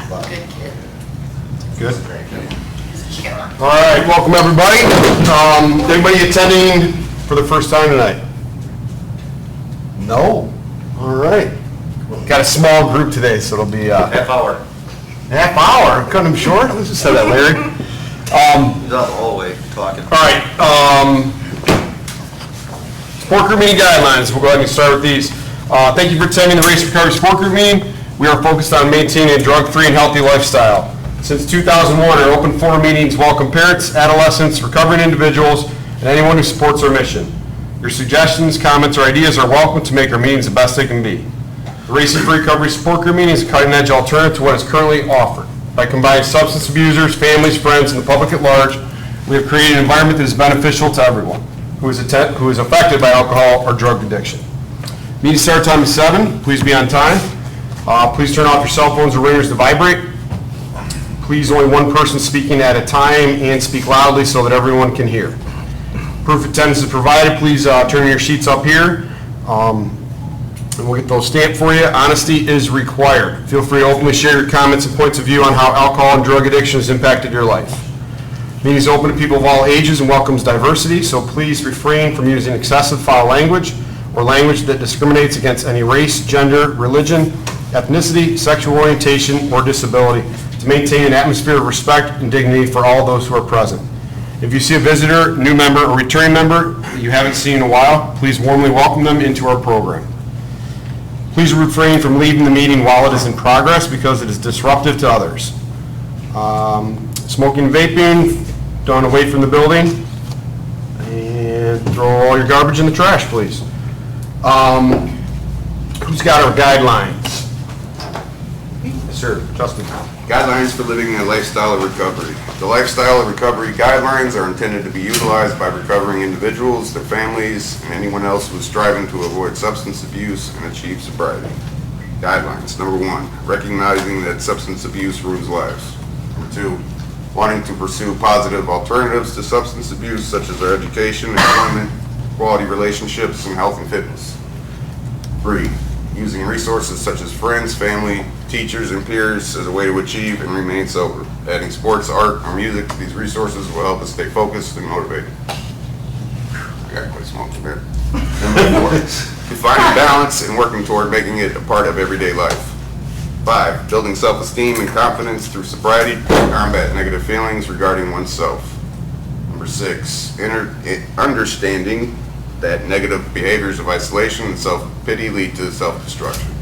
Good kid. Good. He's a killer. All right, welcome everybody. Anybody attending for the first time tonight? No? All right. Got a small group today, so it'll be Half hour. half hour. Cutting them short? Let's just say that, Larry. He's out the hallway talking. All right, sport group meeting guidelines. We'll go ahead and start with these. Thank you for attending the Race Recovery Sport Group meeting. We are focused on maintaining a drug-free and healthy lifestyle. Since 2001, our open forum meetings welcome parents, adolescents, recovering individuals, and anyone who supports our mission. Your suggestions, comments, or ideas are welcome to make our meetings the best they can be. The Racing for Recovery Support Group meeting is a cutting-edge alternative to what is currently offered. By combining substance abusers, families, friends, and the public at large, we have created an environment that is beneficial to everyone who is affected by alcohol or drug addiction. Meeting start time is 7. Please be on time. Please turn off your cell phones or ringers to vibrate. Please only one person speaking at a time and speak loudly so that everyone can hear. Proof of attendance is provided. Please turn your sheets up here. And we'll get those stamped for you. Honesty is required. Feel free to openly share your comments and points of view on how alcohol and drug addiction has impacted your life. Meeting is open to people of all ages and welcomes diversity, so please refrain from using excessive foul language or language that discriminates against any race, gender, religion, ethnicity, sexual orientation, or disability to maintain an atmosphere of respect and dignity for all those who are present. If you see a visitor, new member, or returning member that you haven't seen in a while, please warmly welcome them into our program. Please refrain from leaving the meeting while it is in progress because it is disruptive to others. Smoking and vaping, don't away from the building. And throw all your garbage in the trash, please. Who's got our guidelines? Yes, sir, Justin. Guidelines for living a lifestyle of recovery. The lifestyle of recovery guidelines are intended to be utilized by recovering individuals, their families, and anyone else who is striving to avoid substance abuse and achieve sobriety. Guidelines. Number 1, recognizing that substance abuse ruins lives. Number 2, wanting to pursue positive alternatives to substance abuse such as our education, employment, quality relationships, and health and fitness. 3, using resources such as friends, family, teachers, and peers as a way to achieve and remain sober. Adding sports, art, or music to these resources will help us stay focused and motivated. I got quite smoking there. Number 4, defining balance and working toward making it a part of everyday life. 5, building self-esteem and confidence through sobriety to combat negative feelings regarding oneself. Number 6, understanding that negative behaviors of isolation and self-pity lead to self-destruction.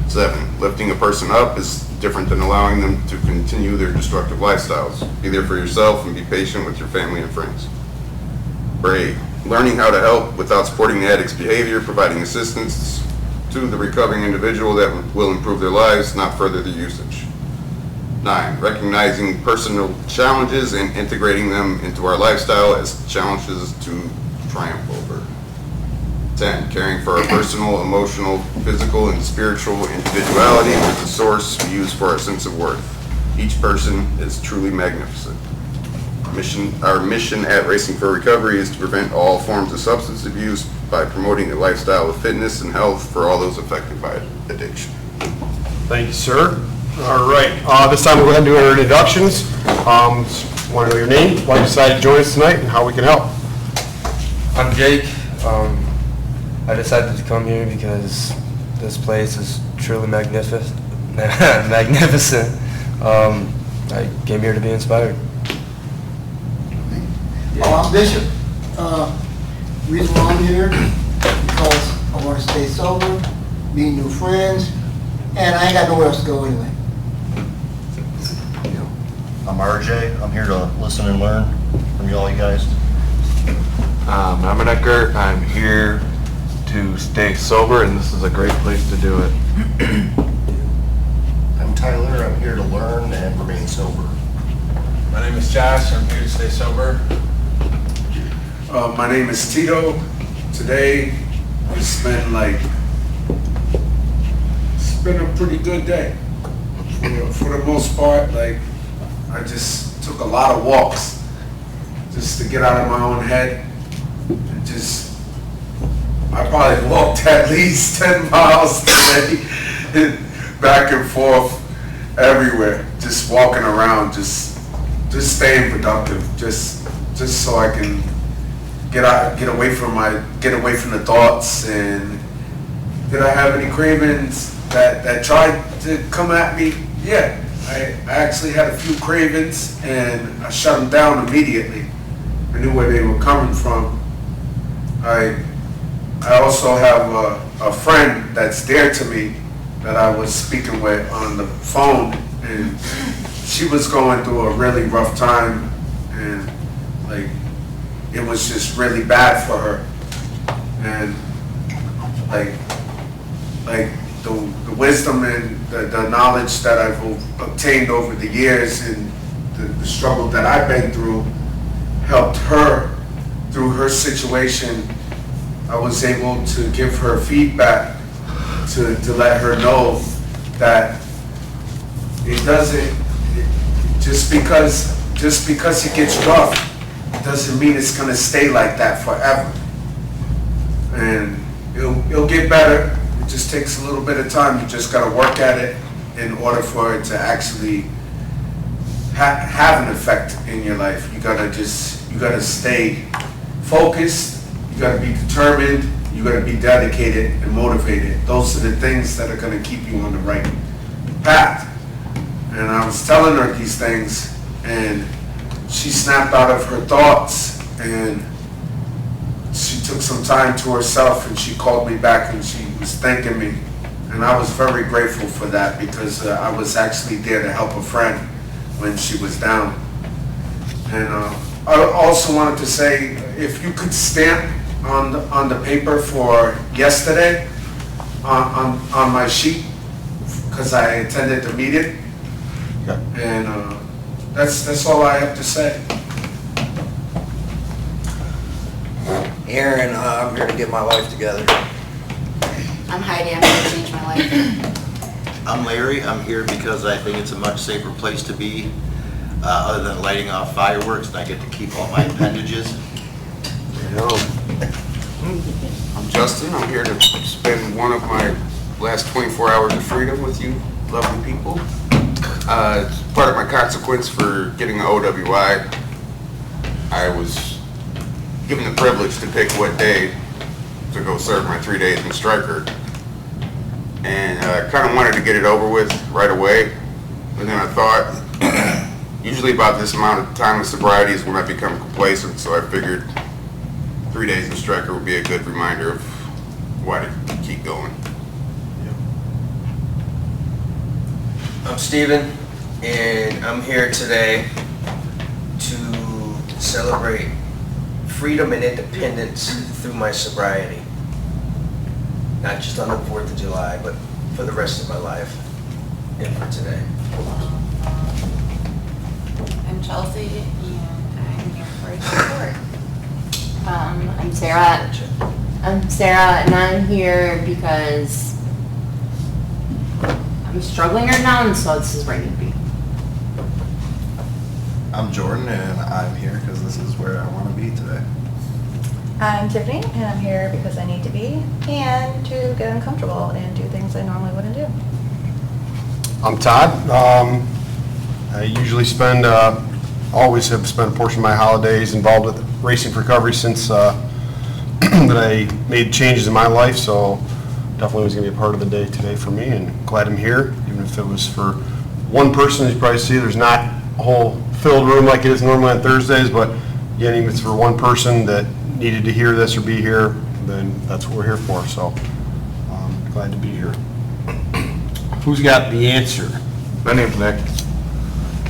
7, lifting a person up is different than allowing them to continue their destructive lifestyles. Be there for yourself and be patient with your family and friends. 8, learning how to help without supporting the addict's behavior, providing assistance to the recovering individual that will improve their lives, not further their usage. 9, recognizing personal challenges and integrating them into our lifestyle as challenges to triumph over. 10, caring for our personal, emotional, physical, and spiritual individuality is the source we use for our sense of worth. Each person is truly magnificent. Our mission at Racing for Recovery is to prevent all forms of substance abuse by promoting a lifestyle of fitness and health for all those affected by addiction. Thank you, sir. All right, this time we'll go ahead and do our introductions. Want to know your name, why you decided to join us tonight, and how we can help. I'm Jake. I decided to come here because this place is truly magnificent. Magnificent. I came here to be inspired. I'm Bishop. Reason why I'm here because I want to stay sober, meet new friends, and I ain't got nowhere else to go anyway. I'm RJ. I'm here to listen and learn from you guys. I'm an Eckert. I'm here to stay sober, and this is a great place to do it. I'm Tyler. I'm here to learn and remain sober. My name is Josh. I'm here to stay sober. My name is Tito. Today it's been a pretty good day. For the most part, I just took a lot of walks just to get out of my own head and I probably walked at least 10 miles today back and forth everywhere, just walking around, just staying productive, just so I can get away from the thoughts. And did I have any cravings that tried to come at me? Yeah, I actually had a few cravings, and I shut them down immediately. I knew where they were coming from. I also have a friend that's dear to me that I was speaking with on the phone, and she was going through a really rough time, and like it was just really bad for her. And like the wisdom and the knowledge that I've obtained over the years and the struggle that I've been through helped her through her situation. I was able to give her feedback to let her know that it doesn't, just because it gets rough, doesn't mean it's gonna stay like that forever. And it'll get better. It just takes a little bit of time. You just gotta work at it in order for it to actually have an effect in your life. You gotta stay focused. You gotta be determined. You gotta be dedicated and motivated. Those are the things that are gonna keep you on the right path. And I was telling her these things, and she snapped out of her thoughts, and she took some time to herself, and she called me back, and she was thanking me. And I was very grateful for that, because I was actually there to help a friend when she was down. And I also wanted to say, if you could stamp on the paper for yesterday on my sheet, because I attended the meeting. And that's all I have to say. Aaron, I'm here to get my life together. I'm Heidi, I'm here to change my life. I'm Larry, I'm here because I think it's a much safer place to be, other than lighting off fireworks, and I get to keep all my appendages. I'm Justin. I'm here to spend one of my last 24 hours of freedom with you lovely people. As part of my consequence for getting the OWI, I was given the privilege to pick what day to go serve my 3 days in Stryker. And I kind of wanted to get it over with right away. And then I thought, usually about this amount of time of sobriety is when I become complacent, so I figured 3 days in Stryker would be a good reminder of why to keep going. I'm Steven, and I'm here today to celebrate freedom and independence through my sobriety. Not just on the 4th of July, but for the rest of my life and for today. I'm Chelsea, and I'm here for support. I'm Sarah. And I'm here because I'm struggling right now, and so this is where I need to be. I'm Jordan, and I'm here because this is where I want to be today. I'm Tiffany, and I'm here because I need to be and to get uncomfortable and do things I normally wouldn't do. I'm Todd. I usually always have spent a portion of my holidays involved with Racing for Recovery since that I made changes in my life, so definitely was going to be a part of the day today for me, and glad I'm here, even if it was for one person. As you probably see, there's not a whole filled room like it is normally on Thursdays, but again, even if it's for one person that needed to hear this or be here, then that's what we're here for, so glad to be here. Who's got the answer? My name's Nick.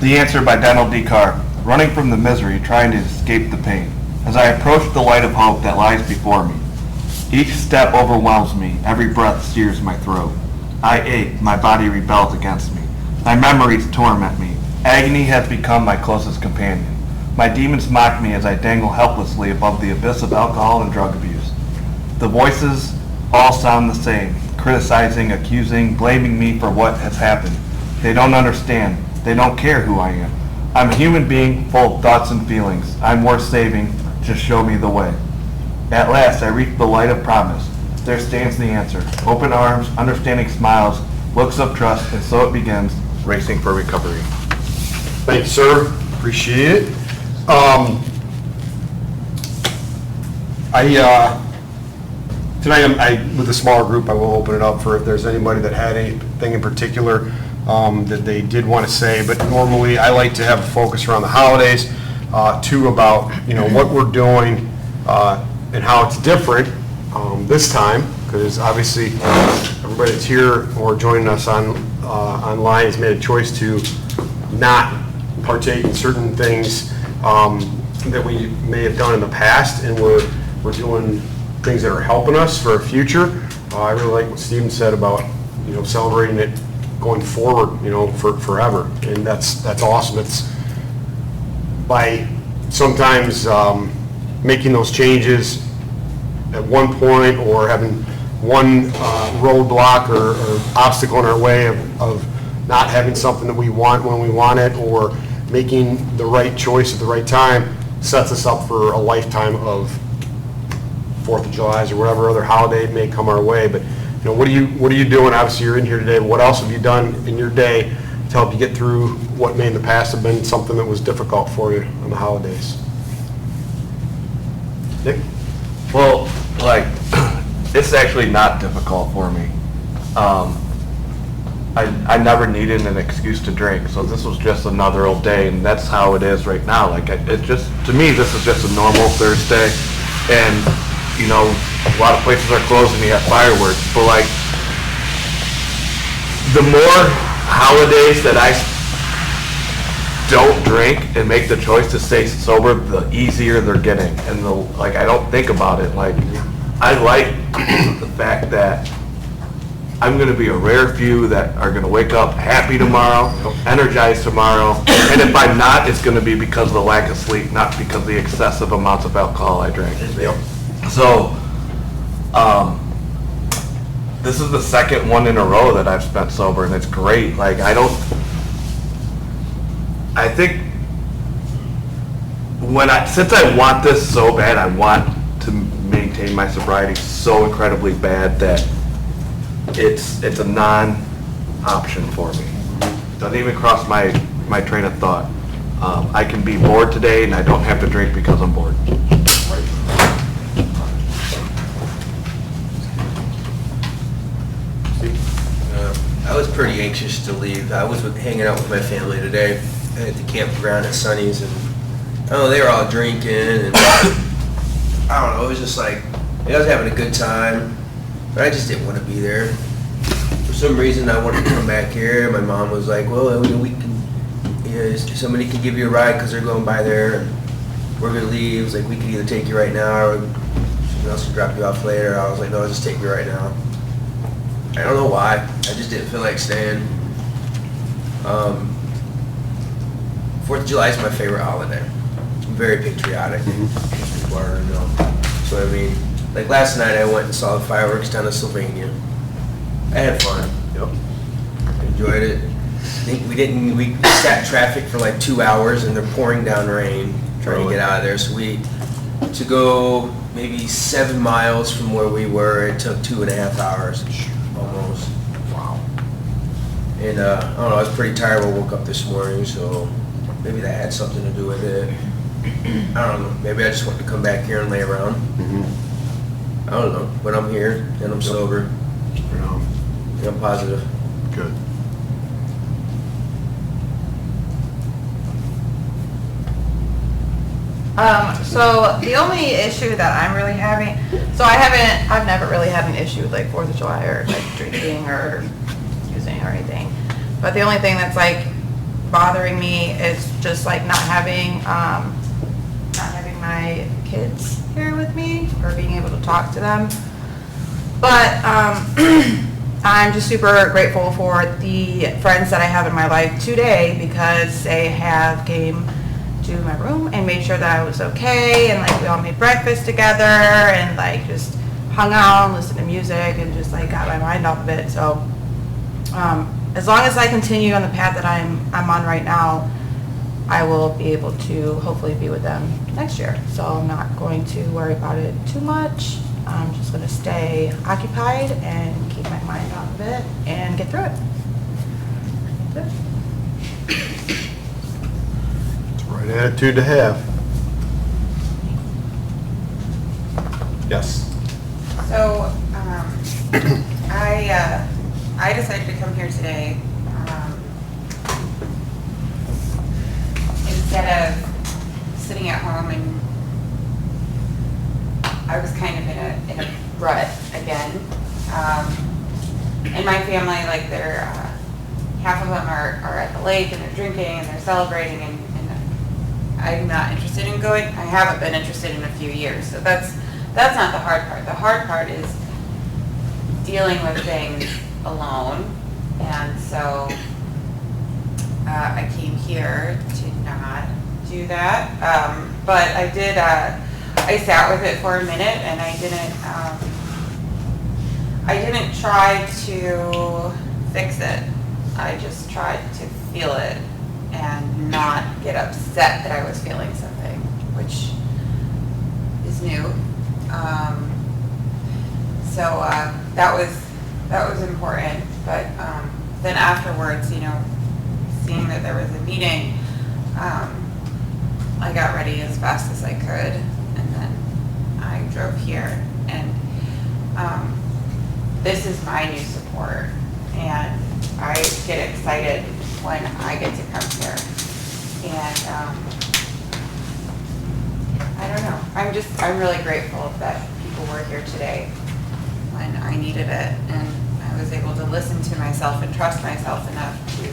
The Answer by Donald D. Carr. Running from the misery, trying to escape the pain. As I approach the light of hope that lies before me, each step overwhelms me, every breath sears my throat. I ache, my body rebels against me. My memories torment me. Agony has become my closest companion. My demons mock me as I dangle helplessly above the abyss of alcohol and drug abuse. The voices all sound the same, criticizing, accusing, blaming me for what has happened. They don't understand. They don't care who I am. I'm a human being full of thoughts and feelings. I'm worth saving. Just show me the way. At last, I reach the light of promise. There stands the answer. Open arms, understanding smiles, looks of trust, and so it begins. Racing for Recovery. Thank you, sir. Appreciate it. Tonight, with a smaller group, I will open it up for if there's anybody that had anything in particular that they did want to say. But normally, I like to have a focus around the holidays, too, about what we're doing and how it's different this time, because obviously everybody that's here or joining us online has made a choice to not partake in certain things that we may have done in the past, and we're doing things that are helping us for our future. I really like what Steven said about celebrating it going forward, for forever, and that's awesome. It's by sometimes making those changes at one point, or having one roadblock or obstacle in our way of not having something that we want when we want it, or making the right choice at the right time, sets us up for a lifetime of 4th of July or whatever other holiday may come our way. But what are you doing? Obviously, you're in here today. But what else have you done in your day to help you get through what may in the past have been something that was difficult for you on the holidays? Nick? Well, it's actually not difficult for me. I never needed an excuse to drink, so this was just another old day, and that's how it is right now. To me, this is just a normal Thursday, and a lot of places are closed and you have fireworks, but the more holidays that I don't drink and make the choice to stay sober, the easier they're getting, and I don't think about it. I like the fact that I'm going to be a rare few that are going to wake up happy tomorrow, energized tomorrow, and if I'm not, it's going to be because of the lack of sleep, not because of the excessive amounts of alcohol I drank. So, this is the second one in a row that I've spent sober, and it's great. I think since I want this so bad, I want to maintain my sobriety so incredibly bad that it's a non-option for me. It doesn't even cross my train of thought. I can be bored today, and I don't have to drink because I'm bored. I was pretty anxious to leave. I was hanging out with my family today at the campground at Sunny's, and they were all drinking, and I don't know, it was just I was having a good time, but I just didn't want to be there. For some reason, I wanted to come back here. My mom was like, well, we can, somebody can give you a ride because they're going by there, and we're going to leave. It was like, we could either take you right now, or someone else can drop you off later. I was like, no, just take me right now. I don't know why. I just didn't feel like staying. 4th of July is my favorite holiday. I'm very patriotic. People already know. So last night I went and saw the fireworks down in Sylvania. I had fun. Yep. Enjoyed it. We sat in traffic for 2 hours, and they're pouring down rain trying to get out of there. So to go maybe 7 miles from where we were, it took 2.5 hours. Almost. Wow. And I don't know, I was pretty tired when I woke up this morning, so maybe that had something to do with it. I don't know. Maybe I just wanted to come back here and lay around. I don't know. But I'm here, and I'm sober. And I'm positive. Good. So the only issue that I'm really having, I've never really had an issue with 4th of July or drinking or using or anything. But the only thing that's bothering me is just not having my kids here with me or being able to talk to them. But I'm just super grateful for the friends that I have in my life today, because they have came to my room and made sure that I was okay, and we all made breakfast together and just hung out and listened to music and just got my mind off of it. So as long as I continue on the path that I'm on right now, I will be able to hopefully be with them next year. So I'm not going to worry about it too much. I'm just going to stay occupied and keep my mind off of it and get through it. That's it. attitude to have. Yes. So, I decided to come here today, instead of sitting at home, and I was kind of in a rut again. In my family, like they're, half of them are at the lake and they're drinking and they're celebrating, and I'm not interested in going. I haven't been interested in a few years, so that's not the hard part. The hard part is dealing with things alone, and so I came here to not do that. But I did. I sat with it for a minute, and I didn't try to fix it. I just tried to feel it and not get upset that I was feeling something, which is new. So that was important. But then afterwards, seeing that there was a meeting, I got ready as fast as I could, and then I drove here. And this is my new support, and I get excited when I get to come here. And I don't know. I'm really grateful that people were here today when I needed it, and I was able to listen to myself and trust myself enough to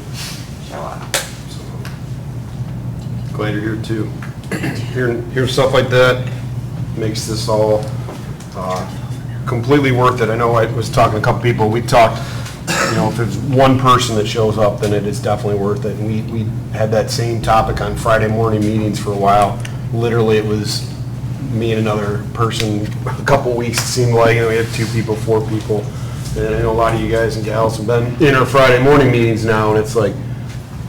show up. Glad you're here too. Hearing stuff like that makes this all completely worth it. I know I was talking to a couple people. We talked, if it's one person that shows up, then it is definitely worth it. And we had that same topic on Friday morning meetings for a while. Literally, it was me and another person a couple weeks, it seemed like, we had 2 people, 4 people. And I know a lot of you guys and gals have been in our Friday morning meetings now, and it's like,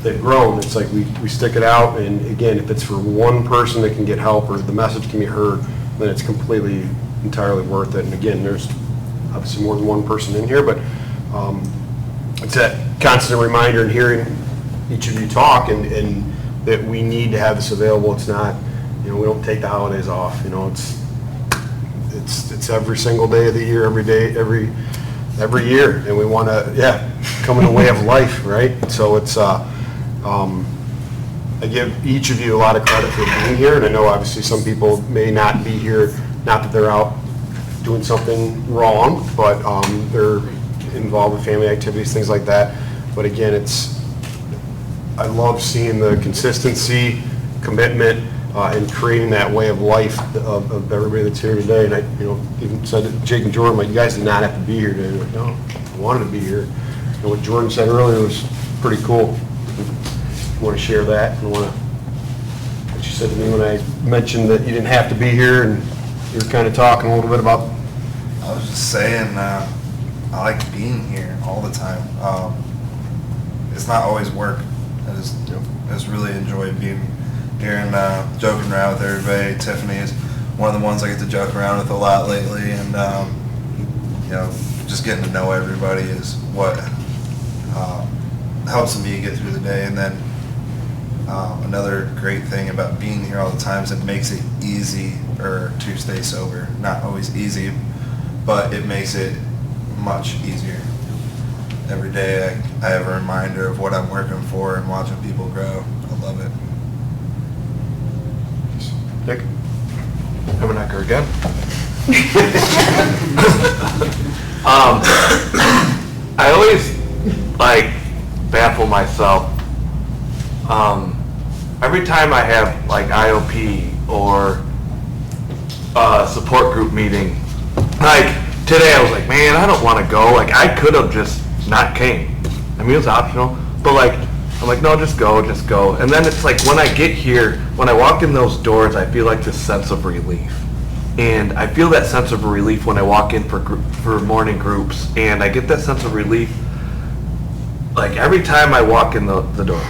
they've grown. It's like we stick it out, and again, if it's for one person that can get help or the message can be heard, then it's completely, entirely worth it. And again, there's obviously more than one person in here, but it's that constant reminder and hearing each of you talk, and that we need to have this available. It's not, we don't take the holidays off. It's every single day of the year, every day, every year, and we want to, come in the way of life, right? So it's, I give each of you a lot of credit for being here, and I know obviously some people may not be here, not that they're out doing something wrong, but they're involved with family activities, things like that. But again, I love seeing the consistency, commitment, and creating that way of life of everybody that's here today. And I, even said to Jake and Jordan, you guys did not have to be here today. Like, no, I wanted to be here. And what Jordan said earlier was pretty cool. I want to share that, and what you said to me when I mentioned that you didn't have to be here, and you were kind of talking a little bit about. I was just saying, I like being here all the time. It's not always work. I just really enjoy being here and joking around with everybody. Tiffany is one of the ones I get to joke around with a lot lately, and just getting to know everybody is what helps me get through the day. And then another great thing about being here all the time is it makes it easier to stay sober. Not always easy, but it makes it much easier. Every day I have a reminder of what I'm working for and watching people grow. I love it. Nick? Hemmenecker again. I always baffle myself. Every time I have IOP or a support group meeting, today I was like, man, I don't want to go. I could have just not came. I mean, it was optional, but I'm like, no, just go. And then it's when I get here, when I walk in those doors, I feel this sense of relief. And I feel that sense of relief when I walk in for morning groups, and I get that sense of relief every time I walk in the door.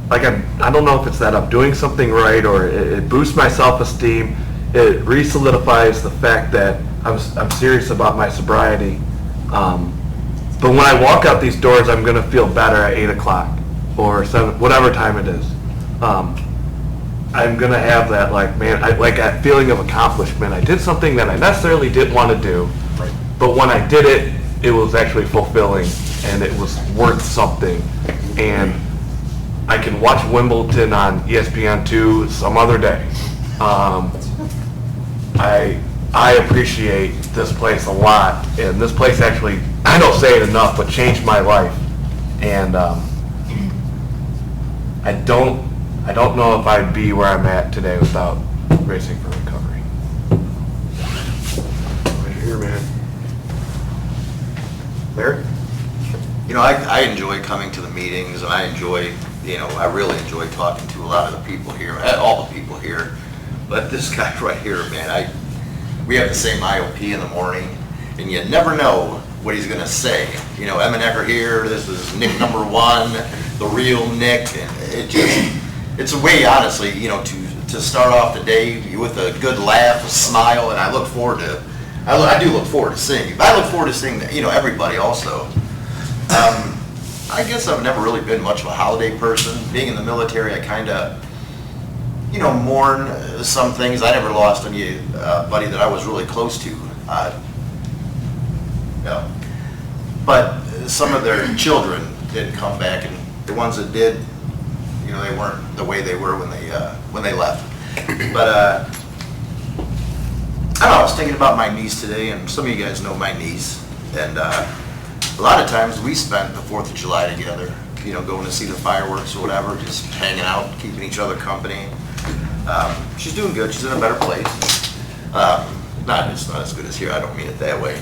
I don't know if it's that I'm doing something right, or it boosts my self-esteem. It re-solidifies the fact that I'm serious about my sobriety. But when I walk out these doors, I'm going to feel better at 8 o'clock or 7, whatever time it is. I'm gonna have that like, man, like that feeling of accomplishment. I did something that I necessarily didn't want to do, but when I did it, it was actually fulfilling and it was worth something. And I can watch Wimbledon on ESPN2 some other day. I appreciate this place a lot, and this place actually, I don't say it enough, but changed my life. And I don't know if I'd be where I'm at today without Racing for Recovery. Right here, man. Larry? You know, I enjoy coming to the meetings, and I really enjoy talking to a lot of the people here, all the people here. But this guy right here, man, we have the same IOP in the morning, and you never know what he's gonna say. You know, Emanecker here, this is Nick number 1, the real Nick, and it's a way, honestly, you know, to start off the day with a good laugh, a smile, and I do look forward to seeing you. But I look forward to seeing, you know, everybody also. I guess I've never really been much of a holiday person. Being in the military, I kind of, you know, mourn some things. I never lost anybody that I was really close to. No. But some of their children did come back, and the ones that did, you know, they weren't the way they were when they left. But I don't know, I was thinking about my niece today, and some of you guys know my niece, and a lot of times we spent the 4th of July together, you know, going to see the fireworks or whatever, just hanging out, keeping each other company. She's doing good. She's in a better place. It's not as good as here. I don't mean it that way,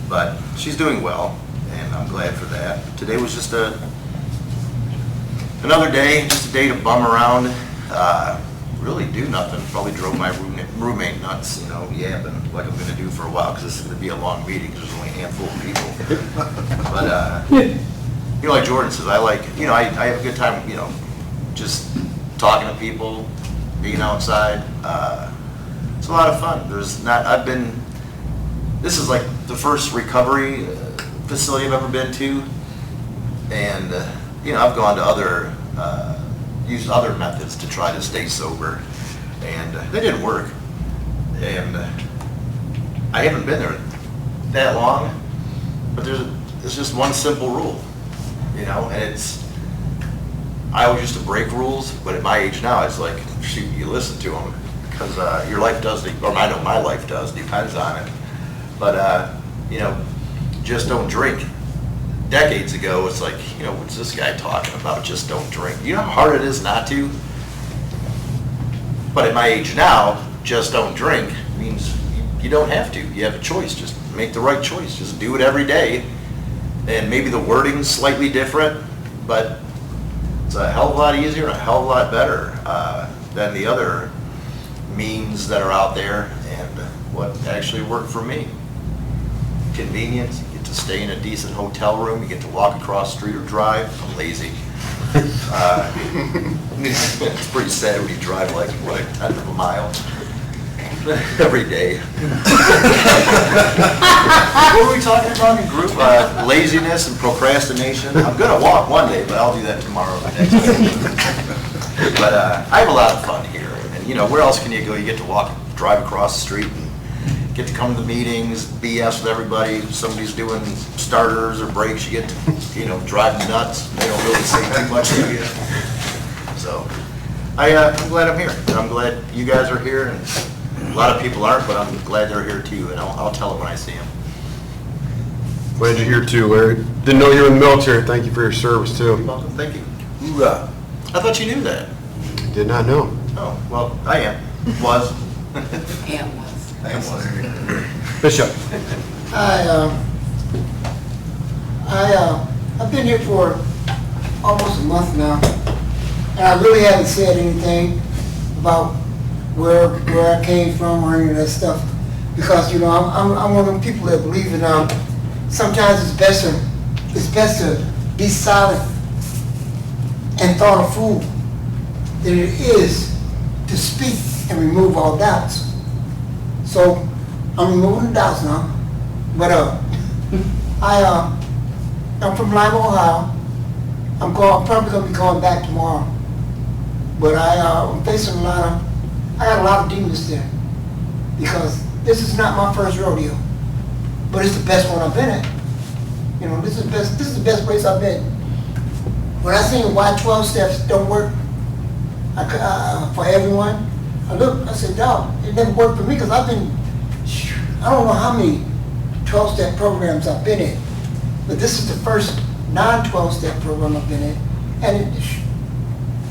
but she's doing well, and I'm glad for that. Today was just another day, just a day to bum around, really do nothing. Probably drove my roommate nuts, you know, yapping like I'm going to do for a while, because this is going to be a long meeting because there's only a handful of people. But you know, like Jordan says, I have a good time, you know, just talking to people, being outside. It's a lot of fun. This is like the first recovery facility I've ever been to, and you know, I've gone to used other methods to try to stay sober, and they didn't work. And I haven't been there that long, but there's just one simple rule, you know, and I always used to break rules, but at my age now, it's like, shoot, you listen to them, because your life does, or I know my life does, depends on it. But, you know, just don't drink. Decades ago, it's like, you know, what's this guy talking about? Just don't drink. You know how hard it is not to? But at my age now, just don't drink means you don't have to. You have a choice. Just make the right choice. Just do it every day. And maybe the wording's slightly different, but it's a hell of a lot easier and a hell of a lot better than the other means that are out there, and what actually worked for me. Convenience. To stay in a decent hotel room, you get to walk across the street or drive. I'm lazy. It's pretty sad when you drive like, what, a tenth of a mile every day. What were we talking about in group? Laziness and procrastination. I'm gonna walk one day, but I'll do that tomorrow. Next day. But I have a lot of fun here, and you know, where else can you go? You get to drive across the street and get to come to the meetings, BS with everybody. If somebody's doing starters or breaks, you get to, you know, drive them nuts. They don't really say too much to you. So I'm glad I'm here. I'm glad you guys are here, and a lot of people aren't, but I'm glad they're here too, and I'll tell them when I see them. Glad you're here too, Larry. Didn't know you were in the military. Thank you for your service too. You're welcome. Thank you. Hoorah. I thought you knew that. Did not know. Oh, well, I am. Was. Yeah, was. I am was. Bishop. I've been here for almost a month now, and I really haven't said anything about where I came from or any of that stuff, because you know I'm one of them people that believe in sometimes it's best to be silent and thought a fool than it is to speak and remove all doubts. So I'm removing the doubts now, but I'm from Lima, Ohio. I'm probably going to be going back tomorrow. But I'm facing I got a lot of demons there. Because this is not my first rodeo. But it's the best one I've been at. You know, this is the best place I've been. When I seen why 12 steps don't work for everyone, I looked, I said, dog, it never worked for me because I don't know how many 12-step programs I've been in. But this is the first non-12-step program I've been in. And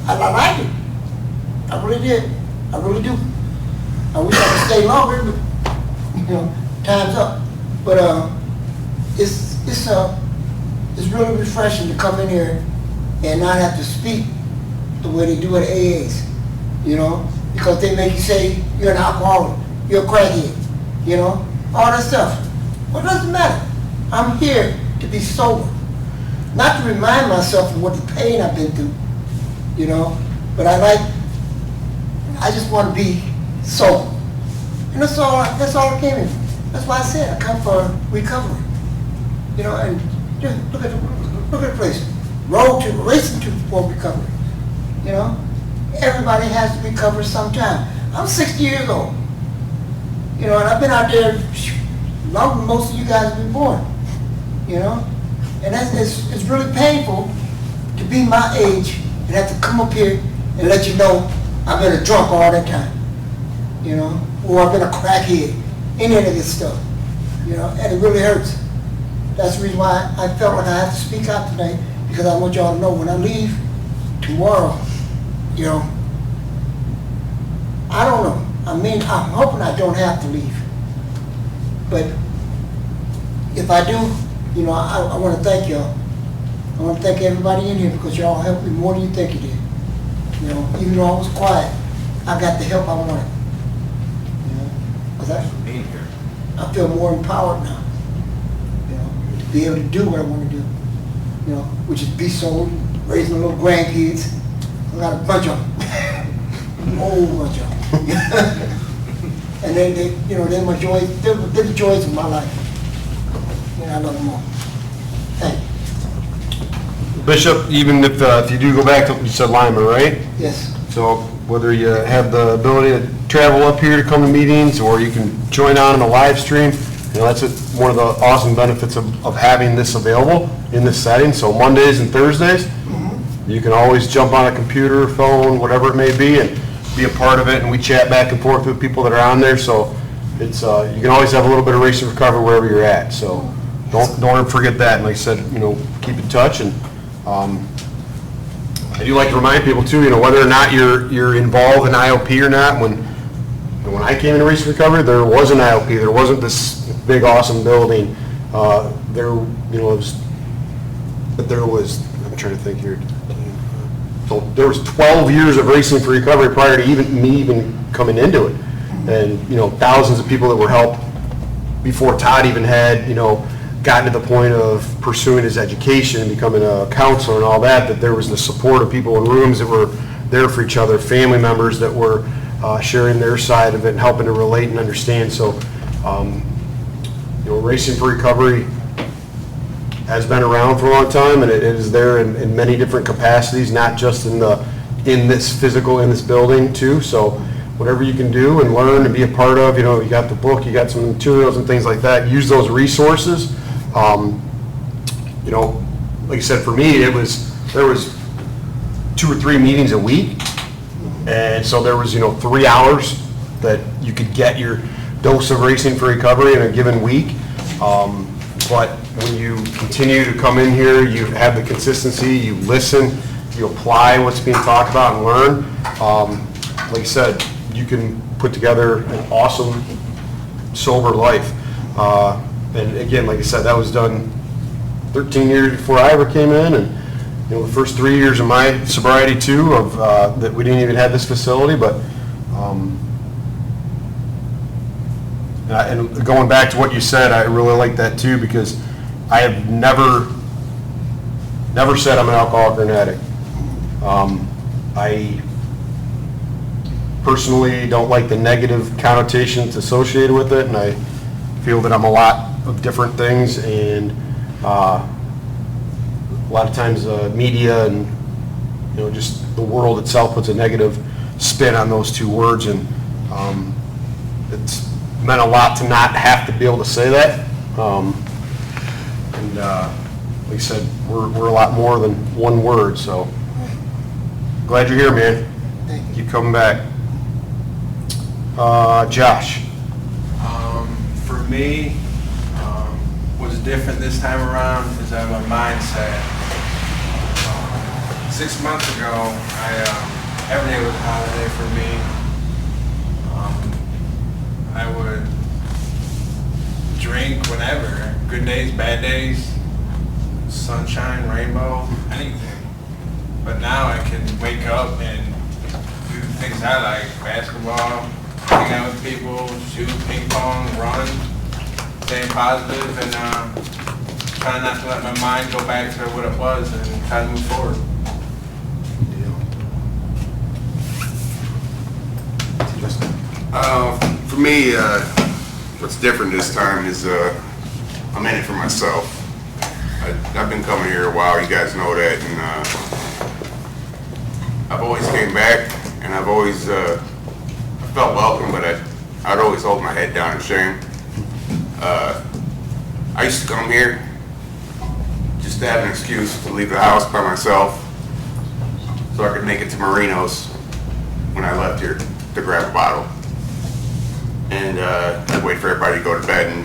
I like it. I really did. I really do. I wish I could stay longer, but, you know, time's up. But it's really refreshing to come in here and not have to speak the way they do at AAs, you know, because they make you say you're an alcoholic, you're a crackhead, you know, all that stuff. Well, it doesn't matter. I'm here to be sober, not to remind myself of what the pain I've been through, you know, but I just want to be sober. And that's all I came in for. That's why I said I come for recovery. You know, and just look at the place. Racing for recovery. You know? Everybody has to recover sometime. I'm 60 years old. You know, and I've been out there longer than most of you guys have been born. You know? And it's really painful to be my age and have to come up here and let you know I've been a drunk all that time. You know? Or I've been a crackhead. Any of this stuff. You know? And it really hurts. That's the reason why I felt like I had to speak out tonight, because I want y'all to know when I leave tomorrow, you know, I don't know. I mean, I'm hoping I don't have to leave. But if I do, you know, I want to thank y'all. I want to thank everybody in here because y'all helped me more than you think you did. You know, even though I was quiet, I got the help I wanted. You know, because I feel more empowered now. Be able to do what I want to do, you know, which is be sober, raising little grandkids. I got a bunch of them, a whole bunch of them. And they, you know, they're my joys. They're the joys of my life. And I love them all. Thank you. Bishop, even if you do go back to, you said Lima, right? Yes. So whether you have the ability to travel up here to come to meetings, or you can join on the live stream, you know, that's one of the awesome benefits of having this available in this setting. So Mondays and Thursdays, you can always jump on a computer, phone, whatever it may be, and be a part of it. And we chat back and forth with people that are on there. So it's you can always have a little bit of race and recovery wherever you're at. So don't ever forget that. And like I said, you know, keep in touch. And I do like to remind people too, you know, whether or not you're involved in IOP or not. When I came into race and recovery, there was an IOP. There wasn't this big awesome building. There, you know, there was. I'm trying to think here. So there was 12 years of racing for recovery prior to me coming into it, and you know, thousands of people that were helped before Todd even had, you know, gotten to the point of pursuing his education and becoming a counselor and all that. That there was the support of people in rooms that were there for each other, family members that were sharing their side of it and helping to relate and understand. So, you know, Racing for Recovery has been around for a long time, and it is there in many different capacities, not just in this building too. So whatever you can do and learn and be a part of, you know, you got the book, you got some materials and things like that, use those resources. You know, like I said, for me, there was 2 or 3 meetings a week, and so there was, you know, 3 hours that you could get your dose of Racing for Recovery in a given week. But when you continue to come in here, you have the consistency, you listen, you apply what's being talked about and learn. Like I said, you can put together an awesome, sober life. And again, like I said, that was done 13 years before I ever came in, and you know, the first 3 years of my sobriety too, of that we didn't even have this facility. But and going back to what you said, I really like that too, because I have never said I'm an alcoholic or an addict. I personally don't like the negative connotations associated with it, and I feel that I'm a lot of different things, and a lot of times media and just the world itself puts a negative spin on those two words, and it's meant a lot to not have to be able to say that. And like I said, we're a lot more than one word, so glad you're here, man. Thank you. Keep coming back. Josh. For me, what's different this time around is my mindset. 6 months ago, every day was a holiday for me. I would drink whenever, good days, bad days, sunshine, rainbow, anything. But now I can wake up and do the things I like, basketball, hang out with people, shoot, ping pong, run, staying positive, and try not to let my mind go back to what it was and try to move forward. For me, what's different this time is I'm in it for myself. I've been coming here a while, you guys know that, and I've always came back, and I've always I felt welcome, but I'd always hold my head down in shame. I used to come here just to have an excuse to leave the house by myself so I could make it to Marino's when I left here to grab a bottle. And I'd wait for everybody to go to bed and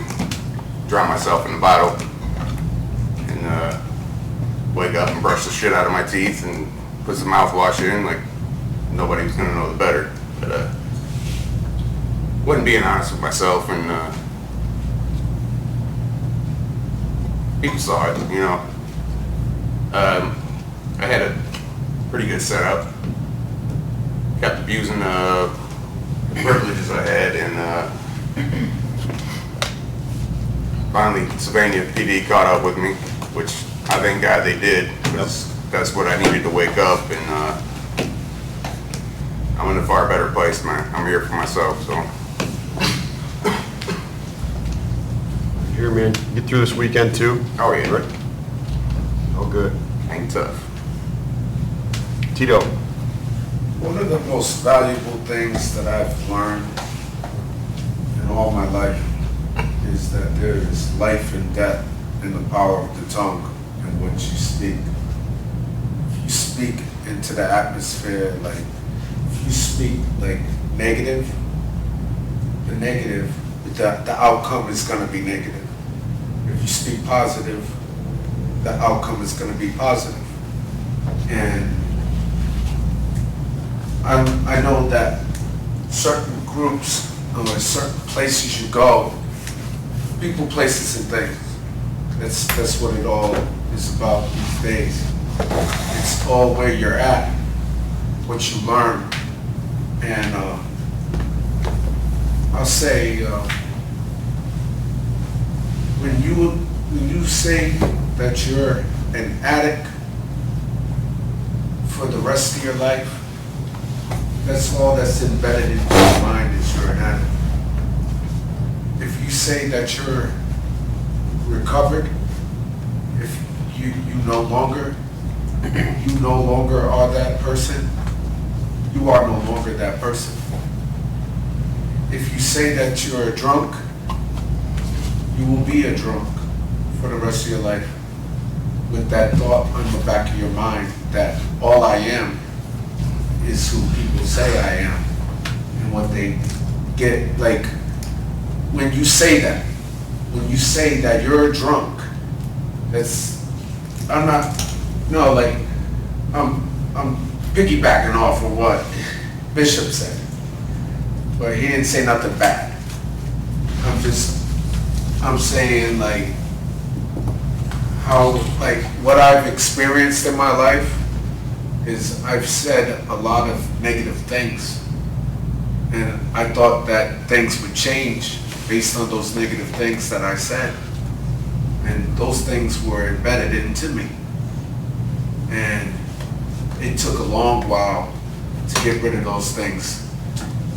drown myself in the bottle, and wake up and brush the shit out of my teeth and put some mouthwash in like nobody was gonna know the better. But wasn't being honest with myself, and people saw it, you know. I had a pretty good setup, kept abusing the privileges I had, and finally Sylvania PD caught up with me, which I thank God they did, because that's what I needed to wake up, and I'm in a far better place, man. I'm here for myself, so. Here, man. Get through this weekend too. Oh yeah. Right? Oh, good. Hang tough. Tito. One of the most valuable things that I've learned in all my life is that there is life and death in the power of the tongue and what you speak. If you speak into the atmosphere, like, if you speak like negative, the outcome is going to be negative. If you speak positive, the outcome is going to be positive. And I know that certain groups or certain places you go, people, places, and things, that's what it all is about these days. It's all where you're at, what you learn. And I'll say, when you say that you're an addict for the rest of your life, that's all that's embedded in your mind, is you're an addict. If you say that you're recovered, if you no longer are that person, you are no longer that person. If you say that you're a drunk, you will be a drunk for the rest of your life, with that thought on the back of your mind that all I am is who people say I am, and what they get. Like, when you say that you're a drunk, I'm piggybacking off of what Bishop said, but he didn't say nothing bad. I'm saying, like, how, like, what I've experienced in my life is I've said a lot of negative things, and I thought that things would change based on those negative things that I said, and those things were embedded into me, and it took a long while to get rid of those things,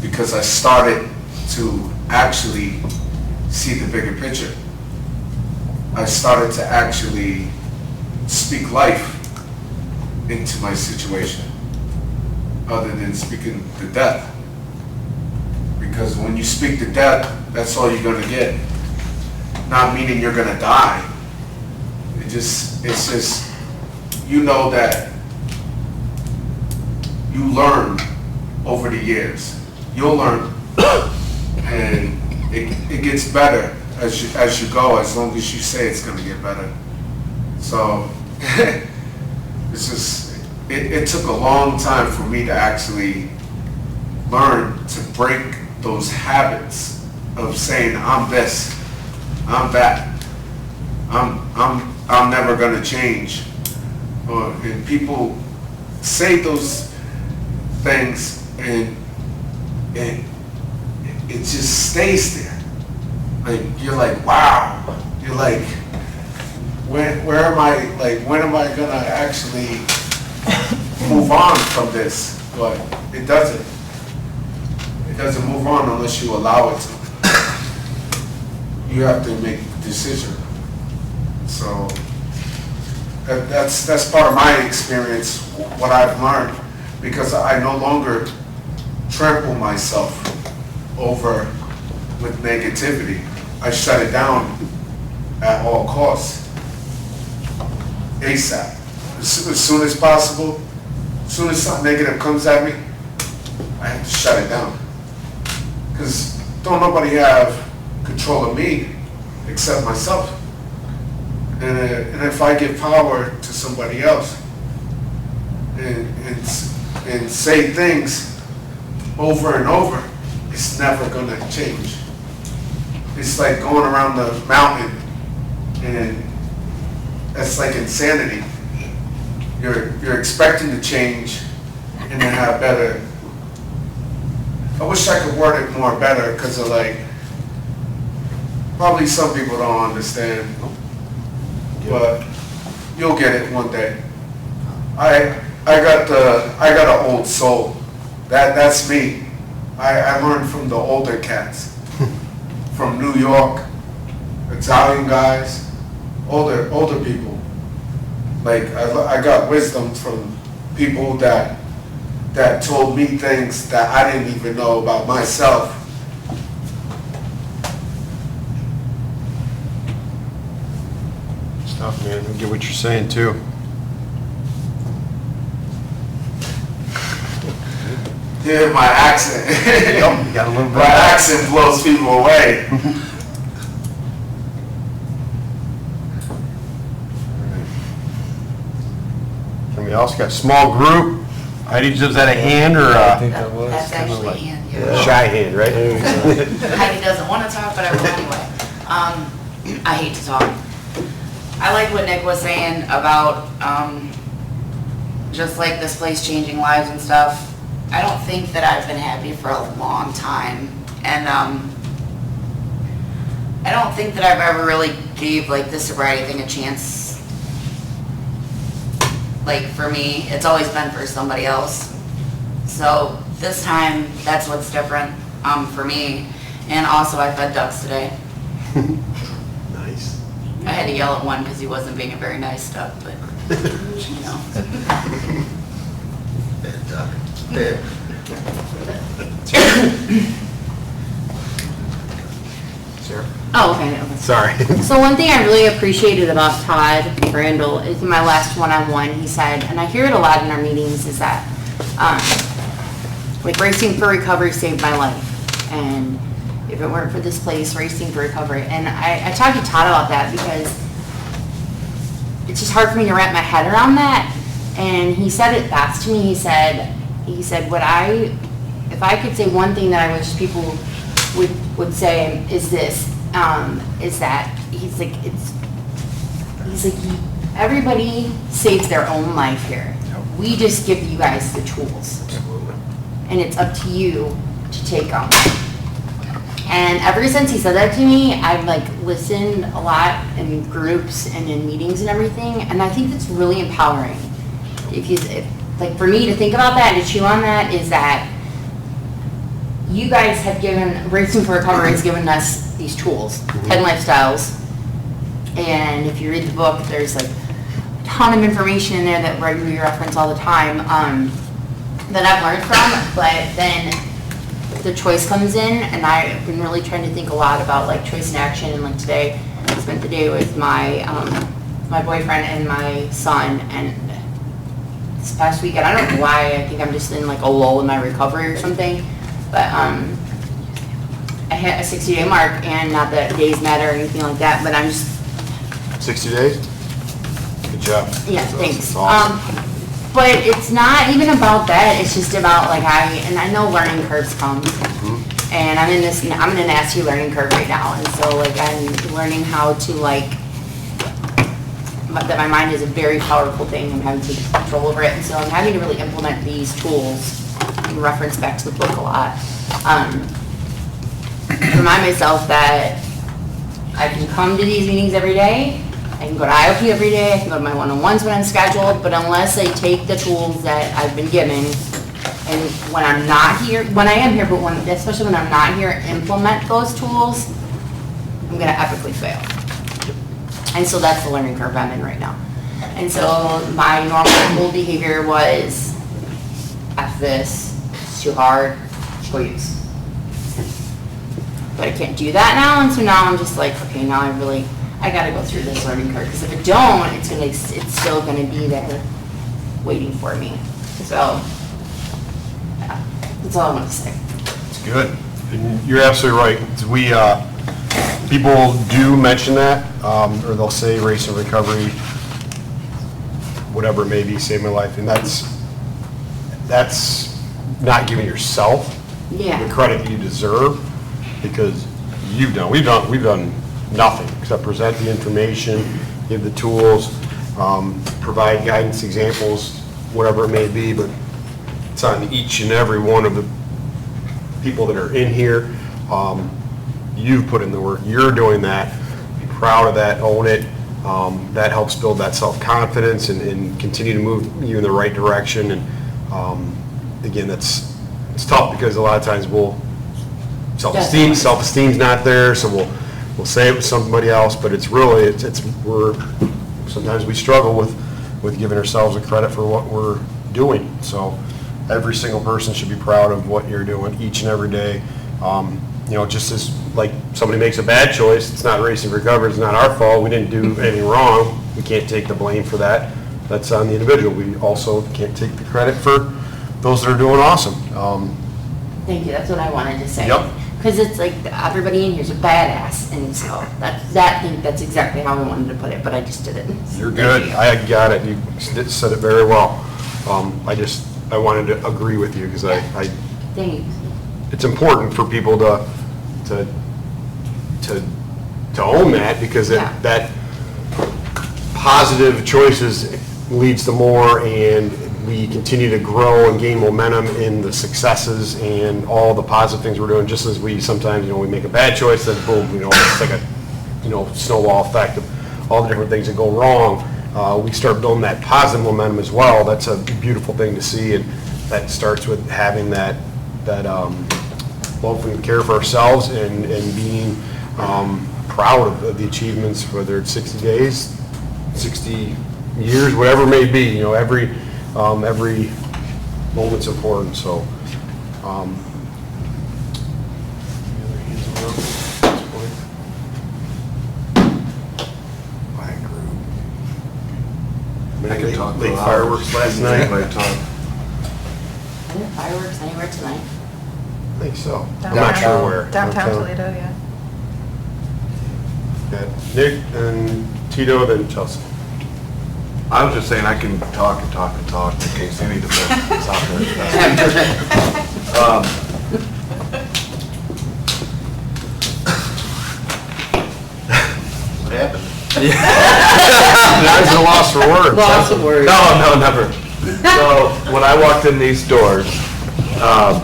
because I started to actually see the bigger picture. I started to actually speak life into my situation other than speaking to death. Because when you speak to death, that's all you're gonna get. Not meaning you're gonna die. It's just, you know that you learn over the years. You'll learn, and it gets better as you go, as long as you say it's gonna get better. So, it's just, it took a long time for me to actually learn to break those habits of saying, I'm this, I'm that, I'm never gonna change. And people say those things and it just stays there. Like, you're like, wow. You're like, where am I, like, when am I gonna actually move on from this? But it doesn't. It doesn't move on unless you allow it to. You have to make a decision. So that's part of my experience, what I've learned, because I no longer trample myself over with negativity. I shut it down at all costs, ASAP. As soon as possible, as soon as something negative comes at me, I have to shut it down. Because don't nobody have control of me except myself. And if I give power to somebody else and say things over and over, it's never gonna change. It's like going around the mountain, and that's like insanity. You're expecting to change and to have better. I wish I could word it more better, because of like, probably some people don't understand, but you'll get it one day. I got an old soul. That's me. I learned from the older cats, from New York, Italian guys, older people. Like, I got wisdom from people that told me things that I didn't even know about myself. It's tough, man. I get what you're saying, too. Yeah, my accent. You got a little bit. My accent blows people away. Somebody else got a small group. Heidi, was that a hand or I think that was. That's kinda actually like- Ian, yeah. shy hand, right? Heidi doesn't want to talk, but I will anyway. I hate to talk. I like what Nick was saying about just like this place changing lives and stuff. I don't think that I've been happy for a long time, and I don't think that I've ever really gave like the sobriety thing a chance. Like, for me, it's always been for somebody else. So this time, that's what's different for me. And also, I fed ducks today. Nice. I had to yell at one because he wasn't being a very nice duck, but, you know. Bad duck. Bad. Sarah? Oh, okay. Sorry. So one thing I really appreciated about Todd Randall is in my last one-on-one, he said, and I hear it a lot in our meetings, is that, like, Racing for Recovery saved my life. And if it weren't for this place, Racing for Recovery. And I talked to Todd about that because it's just hard for me to wrap my head around that. And he said it best to me. He said, if I could say one thing that I wish people would say is this, is that he's like, everybody saves their own life here. We just give you guys the tools. And it's up to you to take them. And ever since he said that to me, I've like listened a lot in groups and in meetings and everything, and I think that's really empowering. Like, for me to think about that and to chew on that is that you guys have given, Racing for Recovery has given us these tools, 10 lifestyles. And if you read the book, there's like ton of information in there that we reference all the time, that I've learned from, but then the choice comes in, and I've been really trying to think a lot about like choice and action, and like today, I spent the day with my, my boyfriend and my son, and this past weekend, I don't know why, I think I'm just in like a lull in my recovery or something, but, I hit a 60-day mark, and not that days matter or anything like that, but I'm just 60 days? Good job. yeah, That's thanks. awesome. But it's not even about that, it's just about like I know learning curves come. And I'm in a nasty learning curve right now, and so like I'm learning how to like, that my mind is a very powerful thing, I'm having to take control over it, and so I'm having to really implement these tools and reference back to the book a lot. Remind myself that I can come to these meetings every day, I can go to IOP every day, I can go to my one-on-ones when I'm scheduled, but unless I take the tools that I've been given, and when I'm not here, when I am here, but especially when I'm not here, implement those tools, I'm gonna epically fail. And so that's the learning curve I'm in right now. And so my normal behavior was, F this, it's too hard, choice. But I can't do that now, and so now I'm just like, okay, now I gotta go through this learning curve, because if I don't, it's still gonna be there waiting for me. So, yeah, that's all I want to say. It's good. And you're absolutely right. We, people do mention that, or they'll say race and recovery, whatever it may be, saved my life, and that's not giving yourself Yeah. the credit that you deserve, because we've done nothing except present the information, give the tools, provide guidance, examples, whatever it may be, but it's on each and every one of the people that are in here. You've put in the work, you're doing that, be proud of that, own it. That helps build that self-confidence and continue to move you in the right direction. And again, it's tough, because a lot of times self-esteem's not there, so we'll say it with somebody else, but it's really, sometimes we struggle with giving ourselves the credit for what we're doing. So every single person should be proud of what you're doing each and every day. Just as like somebody makes a bad choice, it's not race and recovery, it's not our fault, we didn't do anything wrong, we can't take the blame for that. That's on the individual. We also can't take the credit for those that are doing awesome. Thank you, that's what I wanted to say. Yep. Because it's like, everybody in here's a badass, and so that's exactly how I wanted to put it, but I just didn't. You're good. I got it. You said it very well. I wanted to agree with you, because Thanks. it's important for people to own that, because that positive choices leads to more, and we continue to grow and gain momentum in the successes and all the positive things we're doing, just as we sometimes, we make a bad choice, then boom, it's like a, snowball effect of all the different things that go wrong. We start building that positive momentum as well. That's a beautiful thing to see, and that starts with having that love and care for ourselves, and being proud of the achievements, whether it's 60 days, 60 years, whatever it may be. Every moment's important. So, I could talk late for fireworks last night. Are there fireworks anywhere tonight? I think so. I'm not sure where. Downtown Toledo, yeah. Yeah, Nick and Tito, then Chelsea. I was just saying I can talk and talk and talk in case any defense is out there. What happened? There's a loss for words. Loss of words. No, never. So when I walked in these doors, I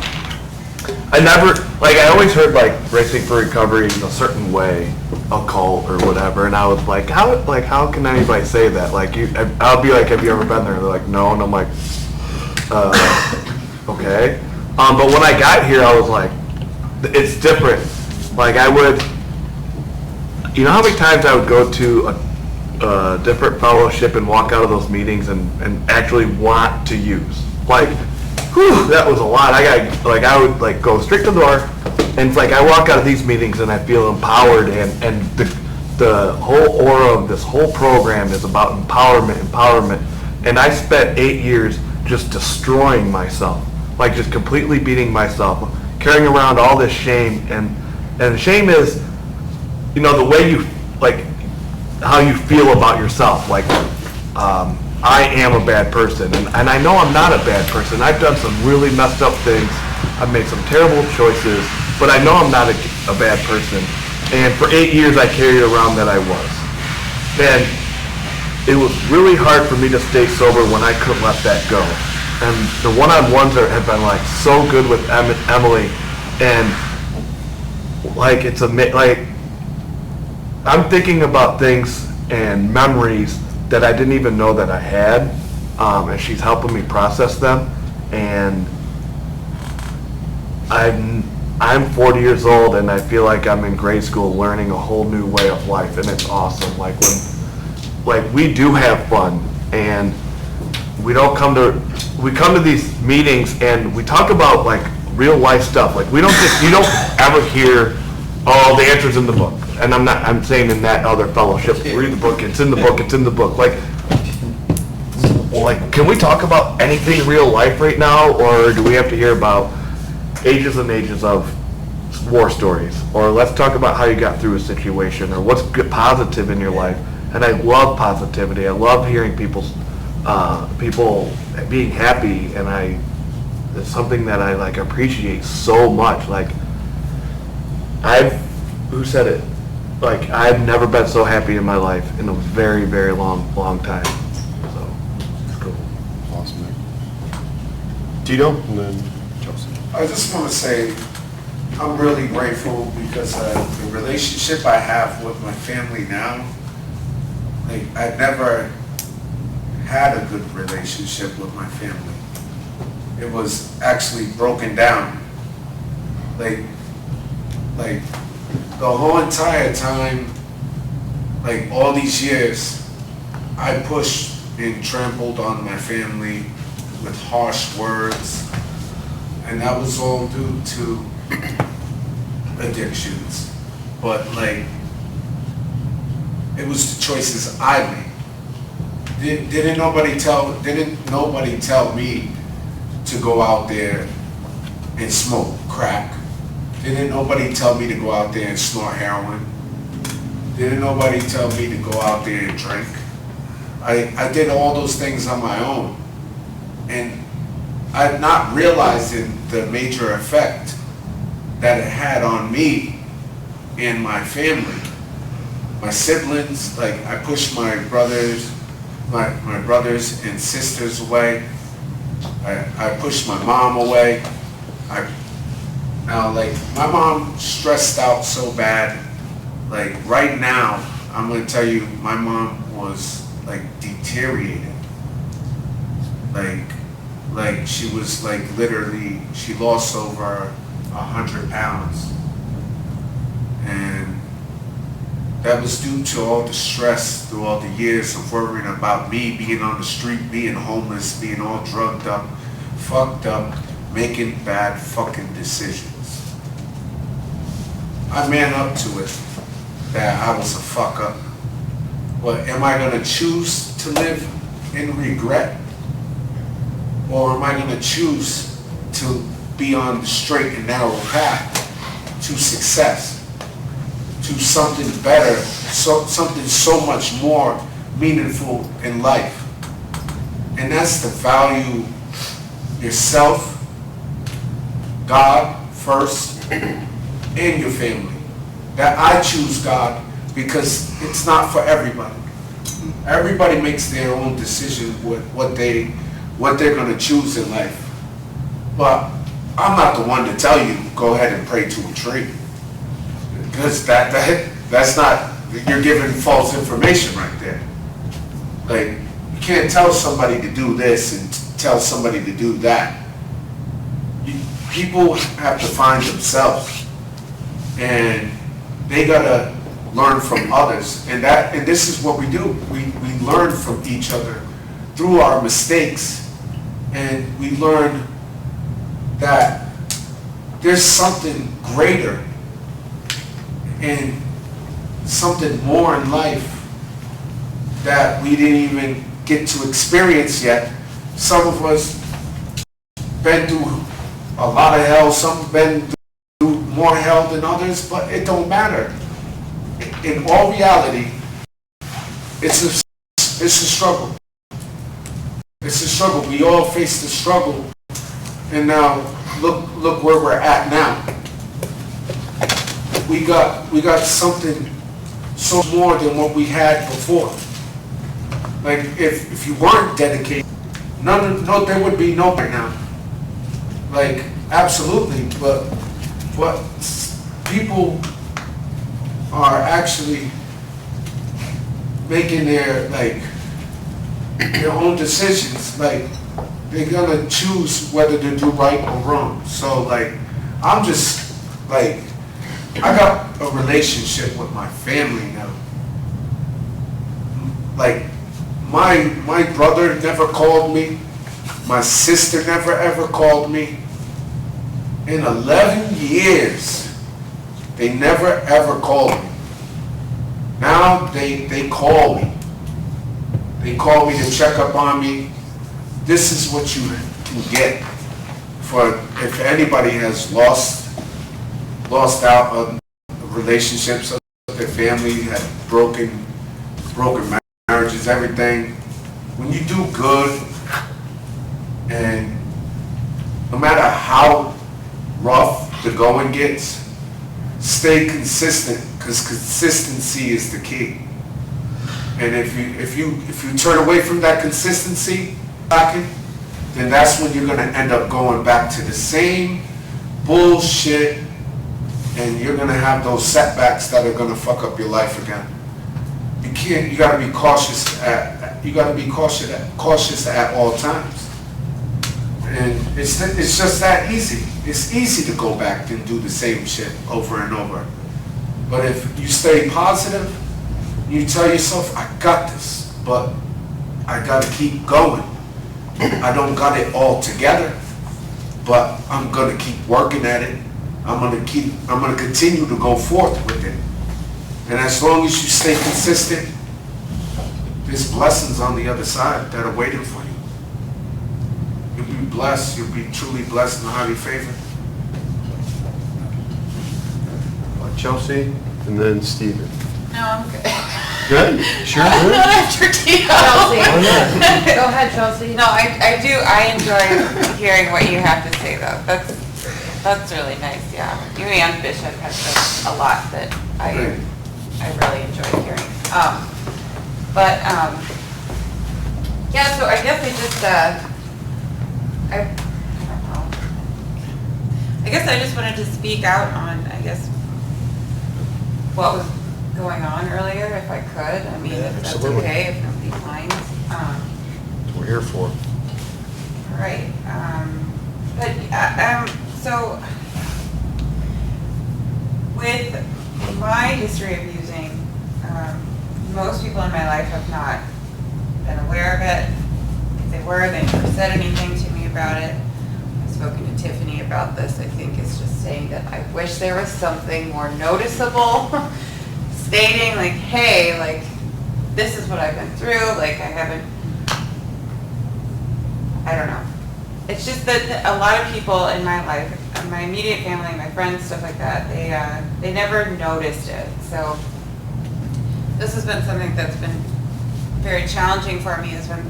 always heard like Racing for Recovery in a certain way, a cult or whatever, and I was like, how can anybody say that? Like, I'll be like, have you ever been there? And they're like, no, and I'm like, okay. But when I got here, I was like, it's different. Like, how many times I would go to different fellowship and walk out of those meetings and actually want to use. Like, whew, that was a lot. I would like go straight to the door, and it's like I walk out of these meetings and I feel empowered, and the whole aura of this whole program is about empowerment. And I spent 8 years just destroying myself, like just completely beating myself, carrying around all this shame, and shame is, you know, the way you, like, how you feel about yourself. Like, I am a bad person, and I know I'm not a bad person. I've done some really messed up things. I've made some terrible choices, but I know I'm not a bad person. And for 8 years, I carried around that I was. And it was really hard for me to stay sober when I couldn't let that go. And the one-on-ones have been like so good with Emily, and like it's like I'm thinking about things and memories that I didn't even know that I had, and she's helping me process them. And I'm 40 years old, and I feel like I'm in grade school learning a whole new way of life, and it's awesome. Like we do have fun, and we come to these meetings and we talk about like real life stuff. Like you don't ever hear, oh, the answer's in the book. And I'm saying in that other fellowship, read the book, it's in the book, it's in the book. Like, can we talk about anything real life right now, or do we have to hear about ages and ages of war stories? Or let's talk about how you got through a situation, or what's good, positive in your life. And I love positivity. I love hearing people being happy, and it's something that I like appreciate so much. Like who said it? Like I've never been so happy in my life in a very, very long time. So it's cool. Awesome. Tito, and then Joseph. I just want to say I'm really grateful because the relationship I have with my family now, like I never had a good relationship with my family. It was actually broken down. Like the whole entire time, like all these years, I pushed and trampled on my family with harsh words, and that was all due to addictions. But like, it was the choices I made. Didn't nobody tell me to go out there and smoke crack? Didn't nobody tell me to go out there and snort heroin? Didn't nobody tell me to go out there and drink? I did all those things on my own, and I'm not realizing the major effect that it had on me and my family. My siblings, like I pushed my brothers and sisters away. I pushed my mom away. Now, like, my mom stressed out so bad. Like, right now, I'm gonna tell you, my mom was, like, deteriorated. Like, she was, like, literally, she lost over 100 pounds. And that was due to all the stress through all the years of worrying about me being on the street, being homeless, being all drugged up, fucked up, making bad fucking decisions. I man up to it that I was a fuck up. But am I gonna choose to live in regret? Or am I gonna choose to be on the straight and narrow path to success? To something better, something so much more meaningful in life. And that's to value yourself, God first, and your family. That I choose God because it's not for everybody. Everybody makes their own decision with what they're gonna choose in life. But I'm not the one to tell you, go ahead and pray to a tree. Because that's not, you're giving false information right there. Like, you can't tell somebody to do this and tell somebody to do that. People have to find themselves, and they gotta learn from others. And this is what we do. We learn from each other through our mistakes, and we learn that there's something greater and something more in life that we didn't even get to experience yet. Some of us been through a lot of hell, some been through more hell than others, but it don't matter. In all reality, it's a struggle. It's a struggle. We all face the struggle, and now look where we're at now. We got something so more than what we had before. Like if you weren't dedicated, there would be no right now. Like absolutely, but people are actually making their own decisions. Like they're gonna choose whether to do right or wrong. So I'm just I got a relationship with my family now. My brother never called me. My sister never ever called me. In 11 years, they never ever called me. Now they call me. They call me to check up on me. This is what you can get for if anybody has lost out on relationships with their family, had broken marriages, everything. When you do good, and no matter how rough the going gets, stay consistent, because consistency is the key. And if you turn away from that consistency, then that's when you're going to end up going back to the same bullshit, and you're going to have those setbacks that are going to fuck up your life again. You got to be cautious cautious at all times. And it's just that easy. It's easy to go back and do the same shit over and over. But if you stay positive, you tell yourself, I got this, but I got to keep going. I don't got it all together, but I'm going to keep working at it. I'm going to continue to go forth with it. And as long as you stay consistent, there's blessings on the other side that are waiting for you. You'll be blessed. You'll be truly blessed and highly favored. Chelsea, and then Stephen. No, I'm good. Good? Sure? Not after Tito. Chelsea. Go ahead, Chelsea. No, I enjoy hearing what you have to say though. That's really nice, yeah. You and Bishop have said a lot that I really enjoy hearing. Yeah, so I guess I don't know. I guess I just wanted to speak out on, what was going on earlier, if I could. I mean, if that's absolutely. okay, if nobody minds. That's what we're here for. Right. So with my history of using, most people in my life have not been aware of it. If they were, they never said anything to me about it. I've spoken to Tiffany about this. I think it's just saying that I wish there was something more noticeable stating hey, this is what I've been through. I don't know. It's just that a lot of people in my life, my immediate family, my friends, stuff like that, they never noticed it. So this has been something that's been very challenging for me, is when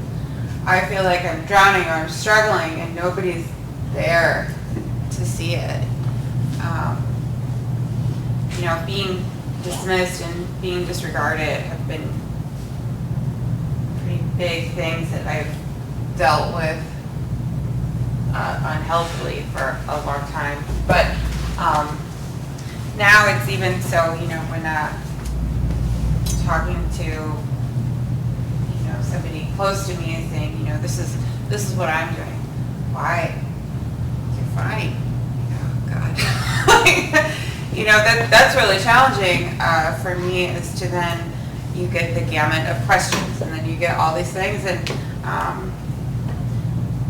I feel like I'm drowning or I'm struggling and nobody's there to see it. Being dismissed and being disregarded have been pretty big things that I've dealt with unhealthily for a long time. But now it's even so, when talking to somebody close to me and saying, this is what I'm doing. Why? You're fine. Oh God. you know, that's really challenging for me, is to then, you get the gamut of questions, and then you get all these things, and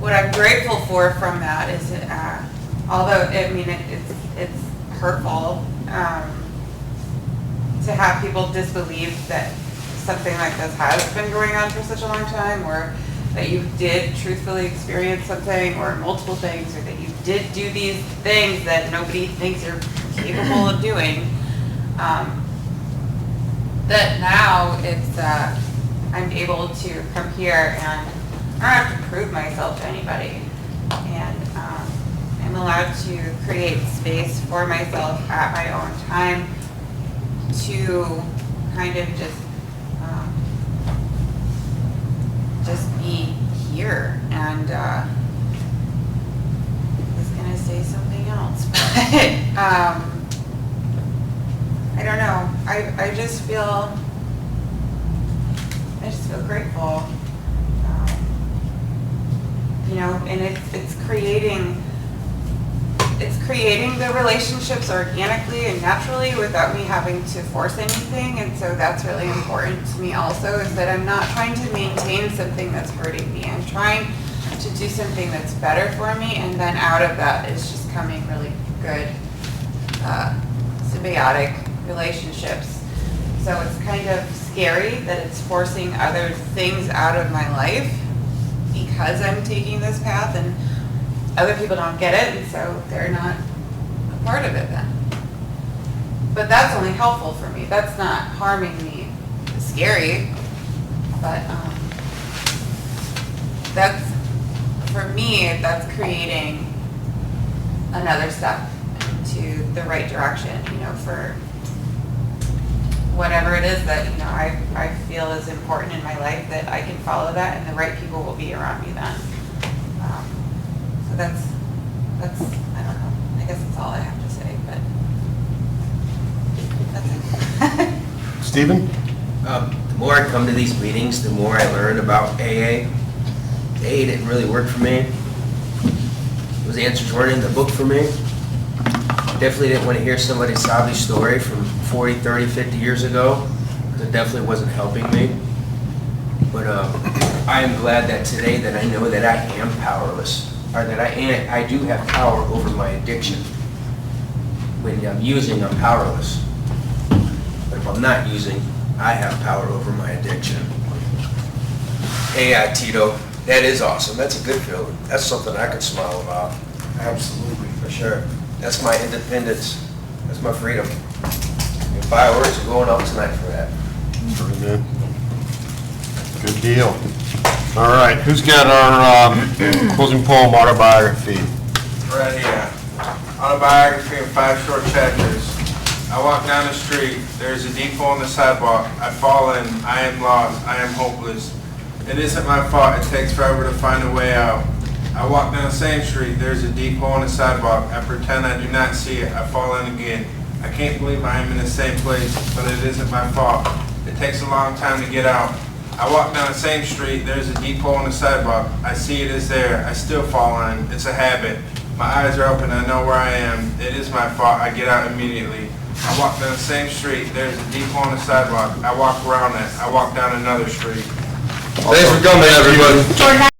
what I'm grateful for from that is, although, I mean, it's hurtful to have people disbelieve that something like this has been going on for such a long time, or that you did truthfully experience something, or multiple things, or that you did do these things that nobody thinks you're capable of doing. That now it's, I'm able to come here and I don't have to prove myself to anybody. And I'm allowed to create space for myself at my own time to kind of just be here. And I was gonna say something else, but I don't know. I just feel grateful. You know, and it's creating the relationships organically and naturally without me having to force anything. And so that's really important to me also, is that I'm not trying to maintain something that's hurting me. I'm trying to do something that's better for me, and then out of that is just coming really good symbiotic relationships. So it's kind of scary that it's forcing other things out of my life because I'm taking this path, and other people don't get it, and so they're not a part of it then. But that's only helpful for me. That's not harming me. It's scary, but that's, for me, that's creating another step into the right direction, you know, for whatever it is that, you know, I feel is important in my life, that I can follow that and the right people will be around me then. So that's, I don't know, I guess that's all I have to say, but that's it. Stephen? The more I come to these meetings, the more I learn about AA. AA didn't really work for me. Those answers weren't in the book for me. Definitely didn't want to hear somebody's sobby story from 40, 30, 50 years ago, because it definitely wasn't helping me. But I am glad that today that I know that I am powerless, or that I do have power over my addiction. When I'm using, I'm powerless. But if I'm not using, I have power over my addiction. Hey, Tito, that is awesome. That's a good feeling. That's something I can smile about. Absolutely. For sure. That's my independence. That's my freedom. And fireworks are going off tonight for that. Pretty good. Good deal. All right, who's got our closing poem autobiography? Right here. Autobiography in 5 short chapters. I walk down the street. There's a deep hole in the sidewalk. I fall in. I am lost. I am hopeless. It isn't my fault. It takes forever to find a way out. I walk down the same street. There's a deep hole in the sidewalk. I pretend I do not see it. I fall in again. I can't believe I am in the same place, but it isn't my fault. It takes a long time to get out. I walk down the same street. There's a deep hole in the sidewalk. I see it is there. I still fall in. It's a habit. My eyes are open. I know where I am. It is my fault. I get out immediately. I walk down the same street. There's a deep hole in the sidewalk. I walk around it. I walk down another street. Thanks for coming, everybody.